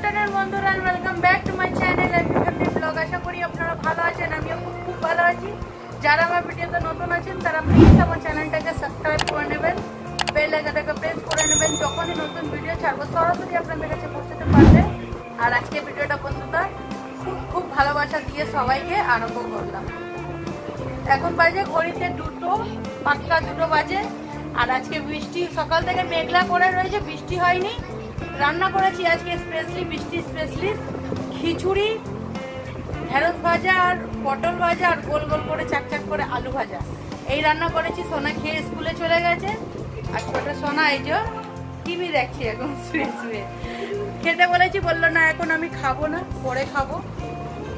Afternoon বন্ধুরা, welcome back to my channel life family blog. আশা করি আপনারা ভালো আছেন, আমিও খুব ভালো আছি। যারা আমার ভিডিওতে নতুন আছেন তারা প্লিজ আমার চ্যানেলটাকে সাবস্ক্রাইব করে নেবেন, বেল আইকনটাকে প্রেস করে নেবেন। যখনই নতুন ভিডিও ছাড়বো সরাসরি আপনাদের কাছে পৌঁছতে পারবে। আর আজকে ভিডিওটা বন্ধুরা খুব ভালোবাসা দিয়ে সবাইকে আরম্ভ করলাম। এখন বাজে ঘড়িতে 2টো, পাক্কা 2টো বাজে। আর আজকে বৃষ্টি সকাল থেকে মেঘলা করে রয়েছে, বৃষ্টি হয়নি। রান্না করেছি আজকে স্পেশালি খিচুড়ি, ঢেঁড়স ভাজা আর পটল ভাজা আর গোল গোল করে চাক করে আলু ভাজা। এই রান্না করেছি। সোনা খেয়ে স্কুলে চলে গেছে। আর ছোট সোনা এই যে টিভি দেখছি এখন শুয়ে। খেতে বলেছি, বললো না এখন আমি খাবো না, পরে খাবো।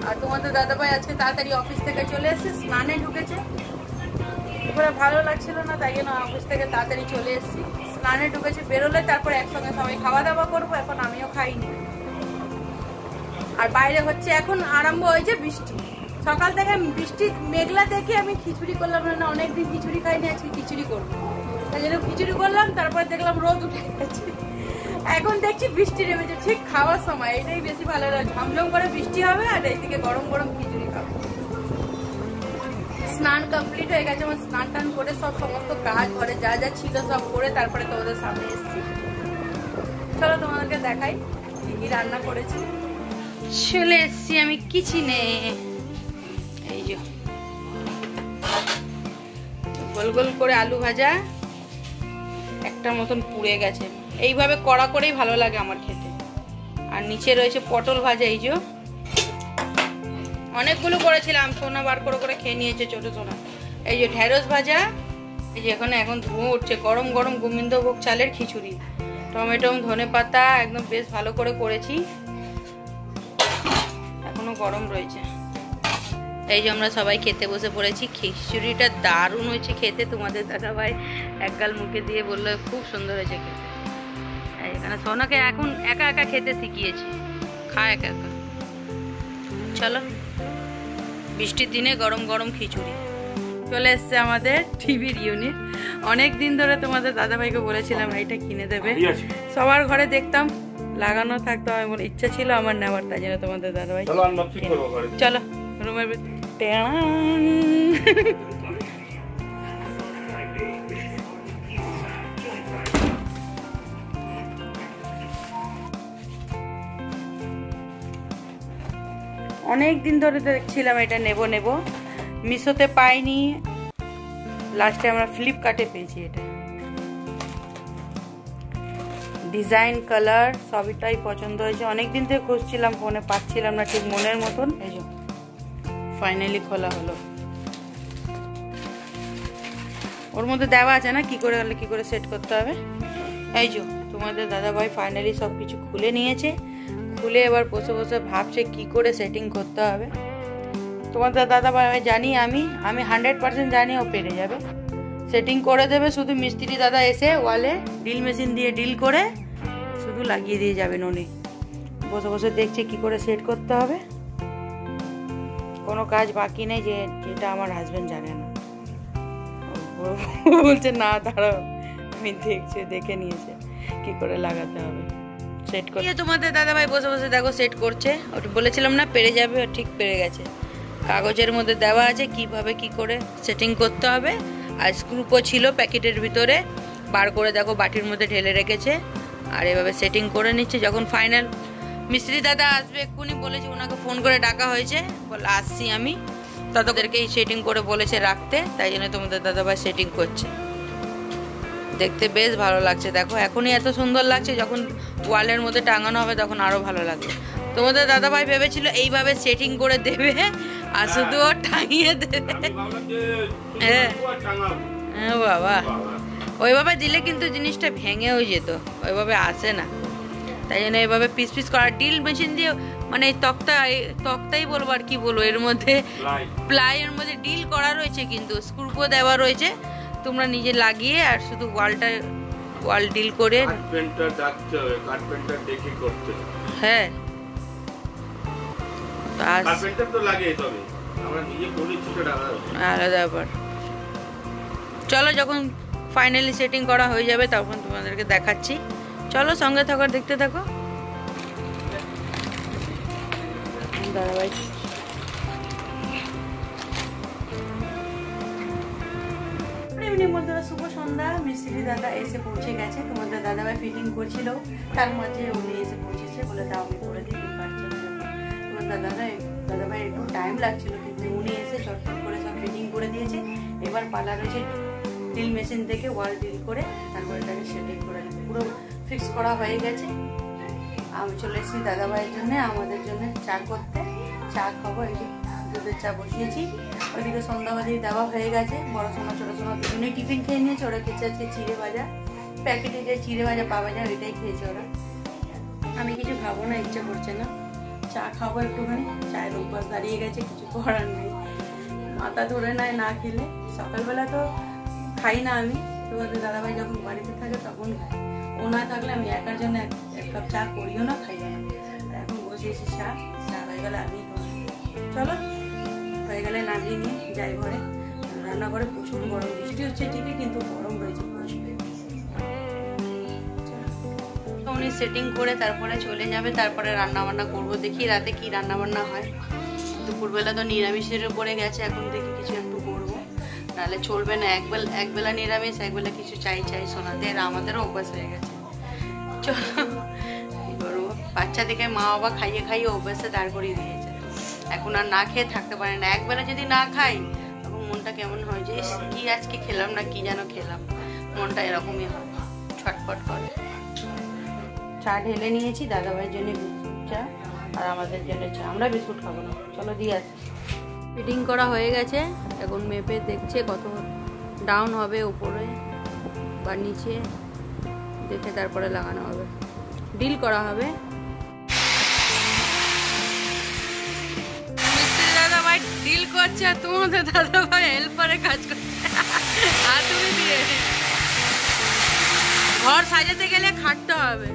আর তোমাদের দাদাভাই আজকে তাড়াতাড়ি অফিস থেকে চলে এসেছে, স্নানে ঢুকেছে। এবারে ভালো লাগছিল না, তাই জন্য অফিস থেকে তাড়াতাড়ি চলে এসেছি। স্নানে ঢুকেছে, বেরোলে তারপরে একসঙ্গে সবাই খাওয়া দাওয়া করবো। এখন আমিও খাইনি। আর বাইরে হচ্ছে এখন আরম্ভ হয়েছে বৃষ্টি। সকাল থেকে বৃষ্টি মেঘলা দেখে আমি খিচুড়ি করলাম না, অনেকদিন খিচুড়ি খাইনি, আজকে খিচুড়ি করবো। তাই জন্য খিচুড়ি করলাম, তারপরে দেখলাম রোদ উঠে গেছে। এখন দেখছি বৃষ্টি নেমেছে, ঠিক খাওয়ার সময়। এটাই বেশি ভালো লাগে, ঝমঝম করে বৃষ্টি হবে আর এইদিকে গরম গরম খিচুড়ি খাবো। স্নান কমপ্লিট হয়ে গেছে আমার। স্নান টান করে সমস্ত কাজ ঘরে যা যা ছিল সব করে তারপরে তোমাদের সামনে এসেছি। চলো তোমাদেরকে দেখাই কি রান্না করেছি। চলে এসছি আমি কিচেনে। এই যে গোল গোল করে আলু ভাজা, একটা মতন পুড়ে গেছে। এইভাবে কড়া করেই ভালো লাগে আমার খেতে। আর নিচে রয়েছে পটল ভাজা। এই যে অনেকগুলো করেছিলাম, সোনা বার করে খেয়ে নিয়েছে ছোট সোনা। এই যে ঢেঁড়স ভাজা। এই যে এখন ধোঁয়া উঠছে, গরম গরম গোবিন্দভোগ চালের খিচুড়ি, টমেটো ধনে পাতা একদম বেশ ভালো করে করেছি, এখনো গরম রয়েছে। এই যে আমরা সবাই খেতে বসে পড়েছি। খিচুড়িটা দারুণ হয়েছে খেতে। তোমাদের দাদাভাই একগাল মুখে দিয়ে বললো খুব সুন্দর হয়েছে খেতে। এখানে সোনাকে এখন একা একা খেতে শিখিয়েছি, খায় একা একা। চলো, বৃষ্টির দিনে গরম গরম খিচুড়ি। চলে এসছে আমাদের টিভির ইউনিট। অনেক দিন ধরে তোমাদের দাদাভাইকে বলেছিলাম এইটা কিনে দেবে, সবার ঘরে দেখতাম লাগানো থাকতো। আমার ইচ্ছা ছিল আমার নেওয়ার, তাই জন্য তোমাদের দাদাভাই। চলো রুমের ভিতরে। অনেক দিন ধরে দেখছিলাম এটা নেব, মিশোতে পাইনি, লাস্টে আমরা ফ্লিপকার্টে পেয়েছি। এটা ডিজাইন কালার সবটাই পছন্দ হয়েছে। অনেকদিন থেকে খুঁজছিলাম, ফোনে পাচ্ছিলাম না ঠিক মনের মতন। এই যে ফাইনালি খোলা হলো। ওর মধ্যে দেওয়া আছে না কি করে সেট করতে হবে। এই যে তোমাদের দাদাভাই ফাইনালি সবকিছু খুলে নিয়েছে। খুলে এবার বসে বসে ভাবছে কি করে সেটিং করতে হবে। তোমাদের দাদাভাই জানি, আমি 100% জানি ও পেরে যাবে, সেটিং করে দেবে। শুধু মিস্ত্রি দাদা এসে ওয়ালে ড্রিল মেশিন দিয়ে ড্রিল করে শুধু লাগিয়ে দিয়ে যাবেন। উনি বসে বসে দেখছে কি করে সেট করতে হবে। কোনো কাজ বাকি নেই যেটা আমার হাজবেন্ড জানে না। বলছে না দাঁড়াও, আমি দেখে নিয়েছে কি করে লাগাতে হবে, সেট করে। তোমাদের দাদাভাই বসে বসে দেখো সেট করছে। ওটা বলেছিলাম না পেরে যাবে, ও ঠিক পেরে গেছে। কাগজের মধ্যে দেওয়া আছে কিভাবে কি করে সেটিং করতে হবে। আর স্ক্রুপও ছিল প্যাকেটের ভিতরে, বার করে দেখো বাটির মধ্যে ঢেলে রেখেছে। আর এভাবে সেটিং করে নিচ্ছে। যখন ফাইনাল মিস্ত্রি দাদা আসবে এক্ষুনি বলেছে, ওনাকে ফোন করে ডাকা হয়েছে, বলে আসছি আমি, তাদেরকে সেটিং করে বলেছে রাখতে। তাই জন্য তোমাদের দাদাভাই সেটিং করছে। দেখতে বেশ ভালো লাগছে। দেখো এখনই এত সুন্দর লাগছে, যখন ওয়ালের মধ্যে টাঙানো হবে তখন আরো ভালো লাগবে। তোমাদের দাদাভাই ভেবেছিল এইভাবে সেটিং করে দেবে আর শুধু ও টাঙিয়ে দেবে। হ্যাঁ বাবা, ওইভাবে দিলে কিন্তু জিনিসটা ভেঙেও যেত, ওইভাবে আসে না। তাই জন্য এইভাবে পিস পিস করা ড্রিল মেশিন দিয়ে, মানে তক্তাই বলবো আর কি বলবো, এর মধ্যে প্লাইয়ের মধ্যে ডিল করা রয়েছে, কিন্তু স্ক্রুপো দেওয়া রয়েছে। তোমরা নিজে লাগিয়ে আর শুধু ওয়াল ডিল করে। হ্যাঁ আলাদা ব্যাপার। চলো যখন ফাইনালি সেটিং করা হয়ে যাবে তখন তোমাদেরকে দেখাচ্ছি। চলো সঙ্গে থাকো, দেখতে থাকো। দাদাভাই এমনি বন্ধুরা শুভ সন্ধ্যা। মিস্ত্রি দাদা এসে পৌঁছে গেছে, তোমাদের দাদাভাই ফিটিং করছিল, তার মাঝে উনি এসে পৌঁছেছে, বলে দাও আমি করে দিই, পারছেন তোমার দাদাভাই একটু টাইম লাগছিল, কিন্তু উনি এসে চটপট করে সব ফিটিং করে দিয়েছে। এবার পালা রয়েছে ড্রিল মেশিন থেকে ওয়াল ড্রিল করে তারপরে এটাকে সেটিং করে পুরো ফিক্স করা হয়ে গেছে। আমি চলে এসেছি দাদাভাইয়ের জন্য, আমাদের জন্য চা করতে। চা খাবো, এই যে দুধের চা বসিয়েছি। ওইদিকে সন্ধ্যাবাদি দেওয়া হয়ে গেছে, বড় সোনা ছোটো সোনা দুজনেই টিফিন খেয়ে নিয়েছে। ওরা খেয়েছে আজকে চিড়ে ভাজা, প্যাকেটে যে চিড়ে ভাজা পাওয়া যায় ওইটাই খেয়েছে ওরা। আমি কিছু খাবো না, ইচ্ছা করছে না, চা খাবো একটুখানি। চায়ের অভ্যাস দাঁড়িয়ে গেছে, কিছু করার নেই, মাথা ধরে নেয় না খেলে। সকালবেলা তো খাই না আমি, তোমাদের দাদাভাই যখন বাড়িতে থাকে তখন খাই, ও না থাকলে আমি একার জন্য এক কাপ চা করিও না, খাইও না। আর এখন বসিয়েছি চা, চা হয়ে গেলে আমি চলো হয়ে গেলে নামিয়ে নিয়ে যাই ঘরে। রান্নাঘরে প্রচুর গরম, বৃষ্টি হচ্ছে ঠিকই কিন্তু গরম রয়েছে প্রচুর। উনি সেটিং করে তারপরে চলে যাবে, তারপরে রান্না বান্না করবো। দেখি রাতে কি রান্না বান্না হয়। দুপুরবেলা তো নিরামিষের উপরে গেছে, এখন দেখি কিছু একটু করবো, নাহলে চলবে না। একবেলা নিরামিষ, একবেলা কিছু চাই সোনাদের, আমাদেরও অভ্যাস হয়ে গেছে। চলো কি করবো, বাচ্চা থেকে মা বাবা খাইয়ে খাইয়ে অভ্যাসে দাঁড় করিয়ে দিয়েছে, এখন আর না খেয়ে থাকতে পারে না। একবেলা যদি না খাই তখন মনটা কেমন হয় যে কি আজকে খেলাম না, কি যেন খেলাম, মনটা এরকমই হয়, ছটফট করে। চা ঢেলে নিয়েছি, দাদাভাইয়ের জন্য বিস্কুট চা আর আমাদের জন্য চা, আমরা বিস্কুট খাবো না। চলো দিয়ে আসি। ফিটিং করা হয়ে গেছে, এখন মেপে দেখছে কত ডাউন হবে, উপরে বা নিচে দেখে তারপরে লাগানো হবে, ডিল করা হবে। মিস্ত্রি দাদাভাই ডিল করছে আর তোমাদের দাদাভাই হেল্পারে কাজ করছে, আর তুমি দিয়ে ঘর সাজাতে গেলে খাটতে হবে।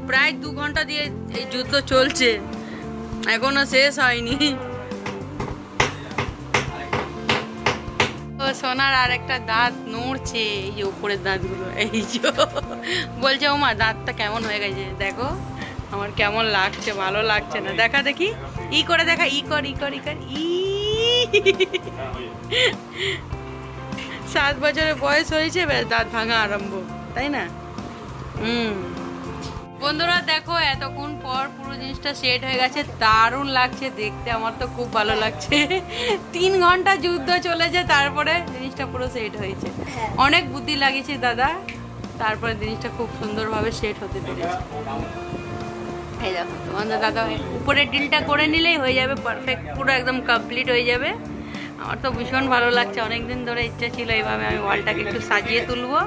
প্রায় 2 ঘন্টা দিয়ে এই যুদ্ধ চলছে, এখনো শেষ হয়নি। সোনার আর একটা দাঁত নড়ছে, এই যে উপরের দাঁতগুলো, এই যে বলছে ও মা দাঁতটা কেমন হয়ে গেছে, দেখো আমার কেমন লাগছে, ভালো লাগছে না, দেখা দেখি, ই করে দেখা, ই কর 7 বছরের বয়স হয়েছে, দাঁত ভাঙা আরম্ভ, তাই না? বন্ধুরা দেখো এতক্ষণ পর পুরো জিনিসটা সেট হয়ে গেছে, দারুণ লাগছে দেখতে, আমার তো খুব ভালো লাগছে। 3 ঘন্টা যুদ্ধ চলেছে, তারপরে জিনিসটা পুরো সেট হয়েছে। অনেক বুদ্ধি লাগিয়েছে দাদা, তারপরে জিনিসটা খুব সুন্দরভাবে সেট হতে পেরেছে। এই দেখো তোমাদের দাদা উপরের ডিলটা করে নিলেই হয়ে যাবে পারফেক্ট, পুরো একদম কমপ্লিট হয়ে যাবে। আমার তো ভীষণ ভালো লাগছে, অনেকদিন ধরে ইচ্ছা ছিল এইভাবে আমি ওয়ালটাকে একটু সাজিয়ে তুলবো।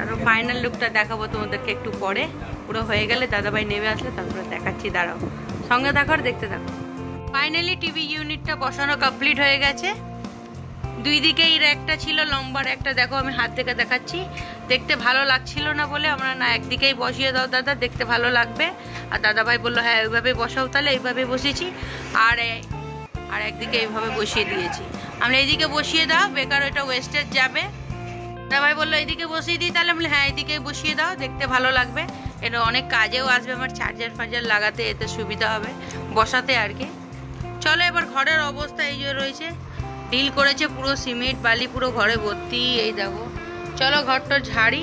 আর ফাইনাল লুকটা দেখাবো তোমাদেরকে একটু পরে, পুরো হয়ে গেলে দাদাভাই নেমে আসলে তারপরে দেখাচ্ছি, দাঁড়াও সঙ্গে দেখার দেখতে থাকো। ফাইনালি টিভি ইউনিটটা বসানো কমপ্লিট হয়ে গেছে। 2 দিকেই একটা ছিল, লম্বার একটা, দেখো আমি হাত থেকে দেখাচ্ছি, দেখতে ভালো লাগছিল না বলে আমরা না একদিকেই বসিয়ে দাও দাদা, দেখতে ভালো লাগবে। আর দাদাভাই বললো হ্যাঁ এইভাবে বসাও, তাহলে এইভাবে বসেছি, আর একদিকে এইভাবে বসিয়ে দিয়েছি। আমরা এইদিকে বসিয়ে দাও, বেকার ওইটা ওয়েস্টেজ যাবে। দাদাভাই বললো এইদিকে বসিয়ে দিই, তাহলে বলে হ্যাঁ এইদিকে বসিয়ে দাও, দেখতে ভালো লাগবে, এটা অনেক কাজেও আসবে, আমার চার্জার লাগাতে এতে সুবিধা হবে বসাতে আর কি। চলো এবার ঘরের অবস্থা এই যে রয়েছে, ডিল করেছে পুরো সিমেন্ট বালি, পুরো ঘরে ভর্তি। এই দেখো, চলো ঘরটা ঝাড়ি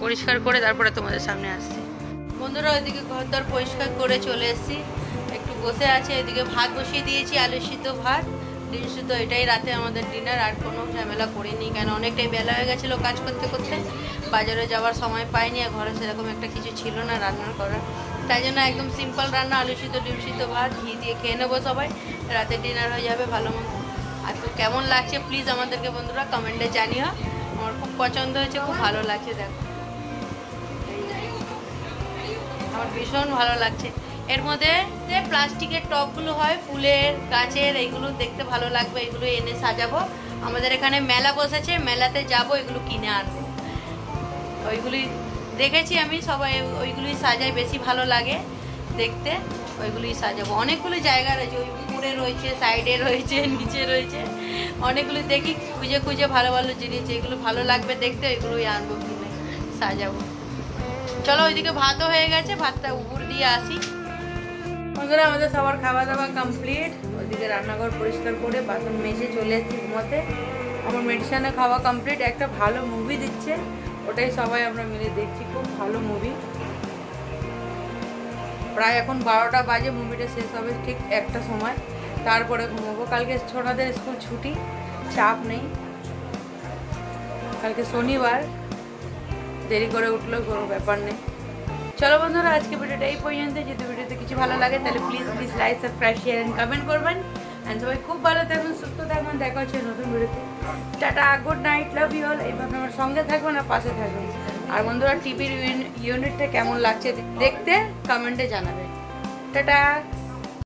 পরিষ্কার করে তারপরে তোমাদের সামনে আসছি। বন্ধুরা ওইদিকে ঘর দর পরিষ্কার করে চলে এসেছি, একটু বসে আছে। এদিকে ভাত বসিয়ে দিয়েছি, আলু সিদ্ধ ভাত, ডিম সিদ্ধ, এটাই রাতে আমাদের ডিনার। আর কোনো ঝামেলা করিনি, কেন অনেকটাই বেলা হয়ে গেছিলো কাজ করতে করতে, বাজারে যাওয়ার সময় পাইনি, আর ঘরে সেরকম একটা কিছু ছিল না রান্নার করার, তাই জন্য একদম সিম্পল রান্না, আলু সিদ্ধ ডিম সিদ্ধ ভাত, ঘি দিয়ে খেয়ে নেবো সবাই, রাতে ডিনার হয়ে যাবে ভালো মতো। আর তো কেমন লাগছে প্লিজ আমাদেরকে বন্ধুরা কমেন্টে জানিও, আমার খুব পছন্দ হয়েছে, খুব ভালো লাগছে। দেখো আমার ভীষণ ভালো লাগছে। এর মধ্যে যে প্লাস্টিকের টবগুলো হয় ফুলের গাছের, এইগুলো দেখতে ভালো লাগবে, এগুলো এনে সাজাবো। আমাদের এখানে মেলা বসেছে, মেলাতে যাব, এগুলো কিনে আনবো। ওইগুলি দেখেছি আমি, সবাই ওইগুলোই সাজায়, বেশি ভালো লাগে দেখতে, ওইগুলোই সাজাবো। অনেকগুলো জায়গা রয়েছে, ওই উপরে রয়েছে, সাইডে রয়েছে, নিচে রয়েছে, অনেকগুলো দেখি খুঁজে খুঁজে ভালো ভালো জিনিস, যেগুলো ভালো লাগবে দেখতে ওইগুলোই আনবো, কিনে সাজাবো। চলো ওইদিকে ভাতও হয়ে গেছে, ভাতটা উপর দিয়ে আসি। বন্ধুরা আমাদের সবার খাওয়া দাওয়া কমপ্লিট, ওইদিকে রান্নাঘর পরিষ্কার করে বাসন মেজে চলে এসেছি ঘুমোতে। আমার মেডিসিনে খাওয়া কমপ্লিট, একটা ভালো মুভি দিচ্ছে, ওটাই সবাই আমরা মিলে দেখছি, খুব ভালো মুভি। প্রায় এখন 12টা বাজে, মুভিটা শেষ হবে ঠিক একটা সময়, তারপরে ঘুমোবো। কালকে ছোটদের স্কুল ছুটি, চাপ নেই, কালকে শনিবার, দেরি করে উঠলেও কোনো ব্যাপার নেই। চলো বন্ধুরা আজকে ভিডিওটা এই পর্যন্ত। যদি ভিডিওতে কিছু ভালো লাগে তাহলে please like, subscribe, share and comment করবেন। এন্ড সবাই খুব ভালো থাকবেন, সুস্থ থাকবেন, দেখা হচ্ছে নতুন ভিডিওতে। Tata, good night, love you all. এইভাবে আমার সঙ্গে থাকবেন আর পাশে থাকবেন। আর বন্ধুরা টিভির ইউনিটটা কেমন লাগছে দেখতে কমেন্টে জানাবেন। টাটা।